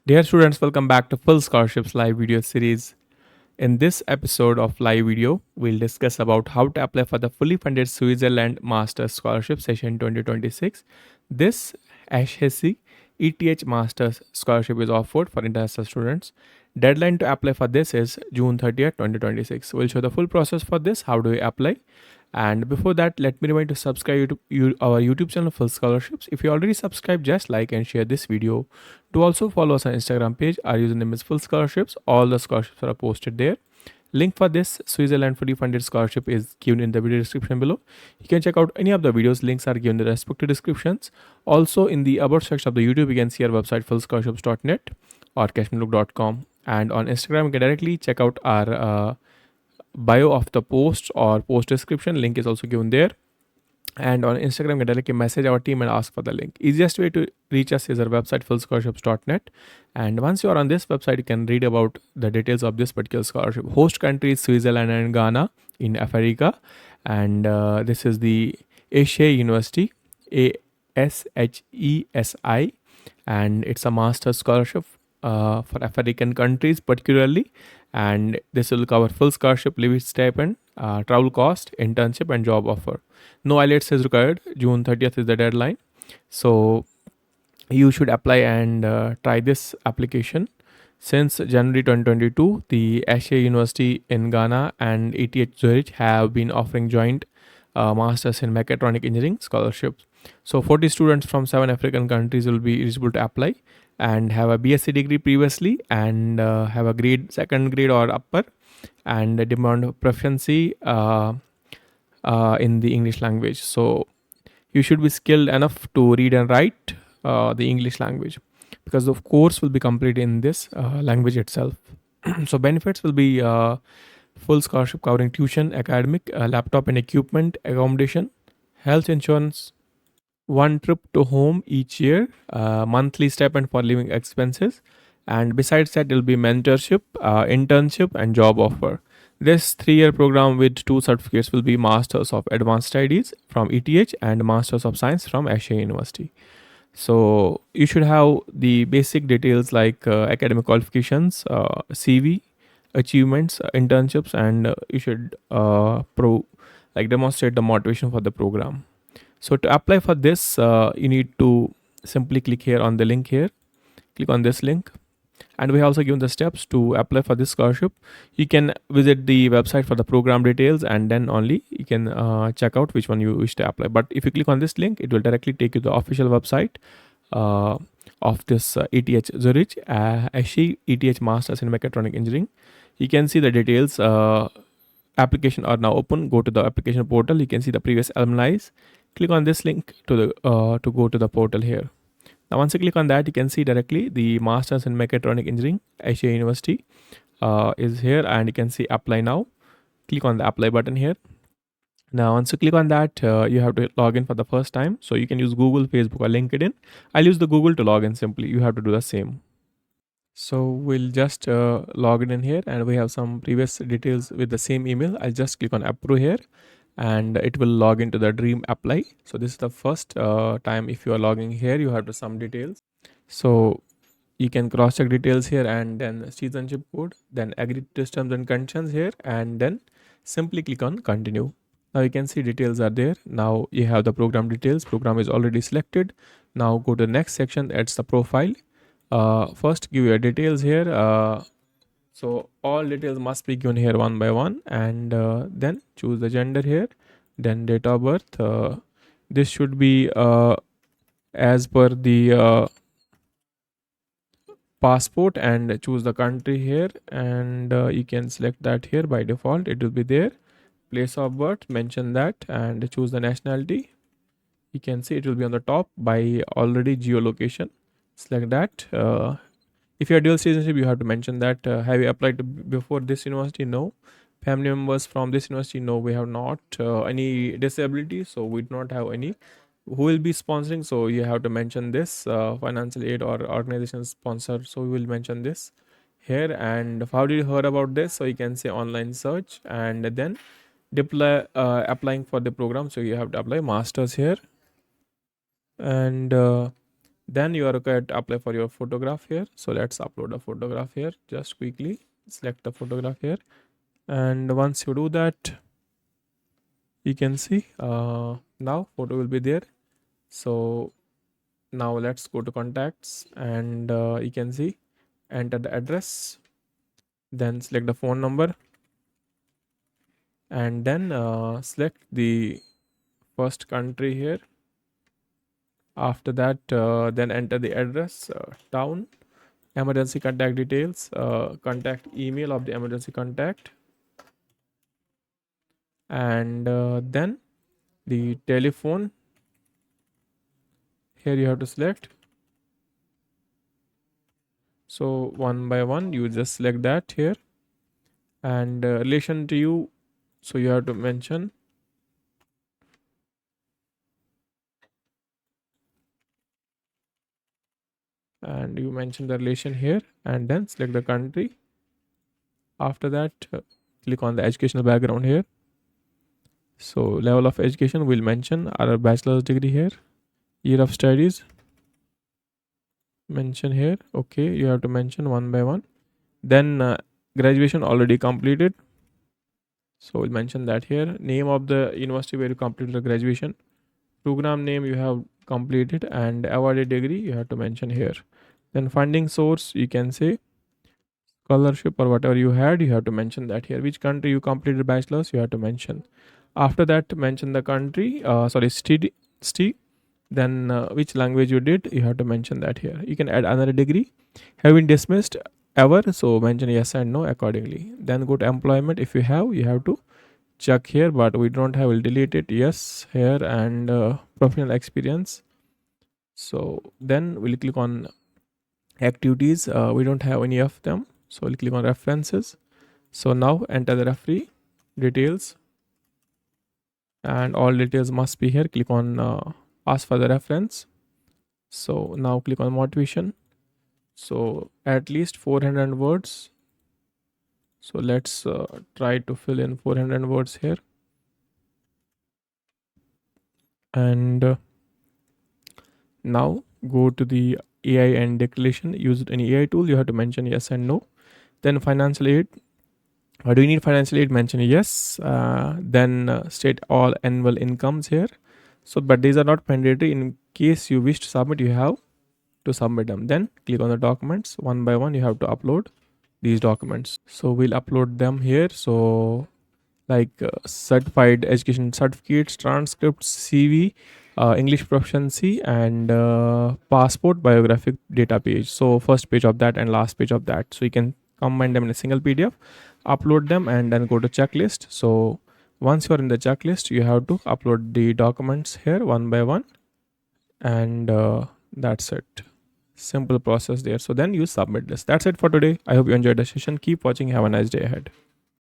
Dear students, welcome back to Full Scholarships live video series. In this episode of live video, we'll discuss about how to apply for the fully funded Switzerland Masters Scholarship session 2026. This Ashesi-ETH Masters Scholarship is offered for international students. Deadline to apply for this is June 30th, 2026. We'll show the full process for this, how do we apply, and before that, let me remind you to subscribe to our YouTube channel Full Scholarships. If you already subscribed, just like and share this video. To also follow us on Instagram page, our username is Full Scholarships. All the scholarships are posted there. Link for this Switzerland fully funded scholarship is given in the video description below. You can check out any of the videos. Links are given in the respective descriptions. Also, in the about section of the YouTube, you can see our website fullscholarships.net or cashmelook.com. And on Instagram, you can directly check out our bio of the post or post description. Link is also given there. And on Instagram, you can directly message our team and ask for the link. Easiest way to reach us is our website fullscholarships.net. And once you are on this website, you can read about the details of this particular scholarship. Host countries Switzerland and Ghana in Africa. And this is the Ashesi University, ASHESI, and it's a master's scholarship for African countries particularly. And this will cover full scholarship, living stipend, travel cost, internship, and job offer. No IELTS is required. June 30th is the deadline. So you should apply and try this application. Since January 2022, the Ashesi University in Ghana and ETH Zurich have been offering joint masters in mechatronic engineering scholarships. So 40 students from 7 African countries will be eligible to apply and have a BSc degree previously and have a grade, second grade or upper, and demand proficiency in the English language. So you should be skilled enough to read and write the English language, because the course will be complete in this language itself. So benefits will be full scholarship covering tuition, academic, laptop and equipment, accommodation, health insurance, one trip to home each year, monthly stipend for living expenses, and besides that, there will be mentorship, internship, and job offer. This 3-year program with 2 certificates will be Masters of Advanced Studies from ETH and Masters of Science from Ashesi University. So you should have the basic details like academic qualifications, CV, achievements, internships, and you should demonstrate the motivation for the program. So to apply for this, you need to simply click here on the link here. Click on this link, and we have also given the steps to apply for this scholarship. You can visit the website for the program details, and then only you can check out which one you wish to apply. But if you click on this link, it will directly take you to the official website of this ETH Zurich, Ashesi-ETH Masters in Mechatronic Engineering. You can see the details. Application are now open. Go to the application portal. You can see the previous alumni. Click on this link to go to the portal here. Now once you click on that, you can see directly the Masters in Mechatronic Engineering, Ashesi University is here, and you can see apply now. Click on the apply button here. Now once you click on that, you have to log in for the first time. So you can use Google, Facebook, or LinkedIn. I'll use the Google to log in simply. You have to do the same. So we'll just log in here, and we have some previous details with the same email. I'll just click on approve here, and it will log into the dream apply. So this is the first time if you are logging here, you have to some details. So you can cross check details here, and then citizenship code, then agree to terms and conditions here, and then simply click on continue. Now you can see details are there. Now you have the program details. Program is already selected. Now go to the next section. That's the profile. First give your details here. So all details must be given here one by one, and then choose the gender here, then date of birth. This should be as per the passport, and choose the country here, and you can select that here. By default it will be there. Place of birth, mention that, and choose the nationality. You can see it will be on the top by already geolocation. Select that. If you are dual citizenship, you have to mention that. Have you applied before this university? No. Family members from this university? No, we have not. Any disability? So we do not have any. Who will be sponsoring? So you have to mention this. Financial aid or organization sponsor. So we will mention this here. And how did you heard about this? So you can say online search, and then applying for the program. So you have to apply masters here, and Then you are required to apply for your photograph here. So let's upload a photograph here. Just quickly select the photograph here, and once you do that, you can see now photo will be there. So now let's go to contacts, and you can see enter the address, then select the phone number, and then select the first country here. After that, then enter the address, town, emergency contact details, contact email of the emergency contact, and then the telephone here you have to select. So one by one you just select that here, and relation to you, so you have to mention, and you mention the relation here, and then select the country. After that, click on the educational background here. So level of education will mention our bachelor's degree here, year of studies mention here. Okay, you have to mention one by one. Then graduation already completed, so we'll mention that here. Name of the university where you completed the graduation, program name you have completed, and awarded degree you have to mention here. Then funding source, you can say scholarship or whatever you had, you have to mention that here. Which country you completed bachelor's, you have to mention. After that, mention the country, sorry, city. Then which language you did, you have to mention that here. You can add another degree. Have been dismissed ever, so mention yes and no accordingly. Then go to employment. If you have to check here, but we don't have, we'll delete it. Yes here, and professional experience. So then we'll click on activities. We don't have any of them, so we'll click on references. So now enter the referee details, and all details must be here. Click on ask for the reference. So now click on motivation. So at least 400 words. So let's try to fill in 400 words here, and now go to the AI and declaration. Use any AI tool, you have to mention yes and no. Then financial aid, do you need financial aid, mention yes. Then state all annual incomes here. So but these are not mandatory. In case you wish to submit, you have to submit them. Then click on the documents, one by one you have to upload these documents. So we'll upload them here. So like certified education certificates, transcripts, CV, English proficiency, and passport biographic data page. So first page of that and last page of that. So you can combine them in a single PDF, upload them, and then go to checklist. So once you are in the checklist, you have to upload the documents here one by one, and that's it. Simple process there. So then you submit this. That's it for today. I hope you enjoyed the session. Keep watching. Have a nice day ahead.